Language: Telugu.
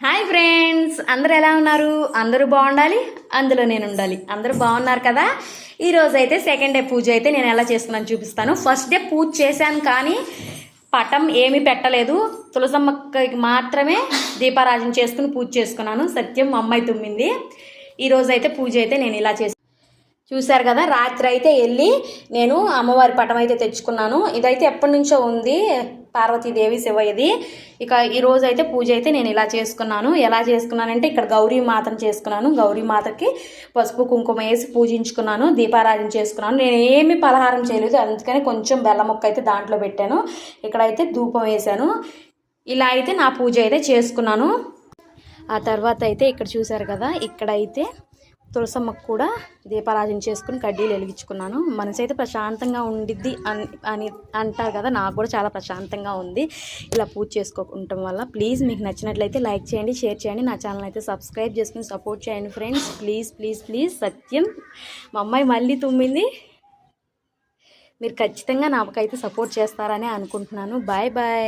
హాయ్ ఫ్రెండ్స్, అందరూ ఎలా ఉన్నారు? అందరూ బాగుండాలి, అందులో నేను ఉండాలి. అందరూ బాగున్నారు కదా? ఈరోజు అయితే సెకండ్ డే పూజ అయితే నేను ఎలా చేసుకున్నాను చూపిస్తాను. ఫస్ట్ డే పూజ చేశాను, కానీ పటం ఏమీ పెట్టలేదు. తులసమ్మకి మాత్రమే దీపారాజన చేసుకుని పూజ చేసుకున్నాను. సత్యం మా అమ్మాయి తుమ్మింది. ఈరోజు అయితే పూజ అయితే నేను ఇలా చేసి చూశారు కదా. రాత్రి అయితే వెళ్ళి నేను అమ్మవారి పటం అయితే తెచ్చుకున్నాను. ఇదైతే ఎప్పటి నుంచో ఉంది, పార్వతీదేవి శివయ్యది. ఇక ఈరోజు అయితే పూజ అయితే నేను ఇలా చేసుకున్నాను. ఎలా చేసుకున్నానంటే ఇక్కడ గౌరీ మాతను చేసుకున్నాను. గౌరీ మాతకి పసుపు కుంకుమ వేసి పూజించుకున్నాను, దీపారాధన చేసుకున్నాను. నేను ఏమి పలహారం చేయలేదు, అందుకని కొంచెం బెల్లం ముక్క అయితే దాంట్లో పెట్టాను. ఇక్కడైతే ధూపం వేశాను. ఇలా అయితే నా పూజ అయితే చేసుకున్నాను. ఆ తర్వాత అయితే ఇక్కడ చూశారు కదా, ఇక్కడైతే తులసమ్మకు కూడా దీపారాజన చేసుకుని కడ్డీలు వెలిగించుకున్నాను. మనసు అయితే ప్రశాంతంగా ఉండిద్ది అని అంటారు కదా, నాకు కూడా చాలా ప్రశాంతంగా ఉంది ఇలా పూజ చేసుకోవటం వల్ల. ప్లీజ్ మీకు నచ్చినట్లయితే లైక్ చేయండి, షేర్ చేయండి, నా ఛానల్ అయితే సబ్స్క్రైబ్ చేసుకుని సపోర్ట్ చేయండి friends. Please please please. Satyam మా అమ్మాయి మళ్ళీ తుమ్మింది. మీరు ఖచ్చితంగా నాకైతే సపోర్ట్ చేస్తారని అనుకుంటున్నాను. Bye bye.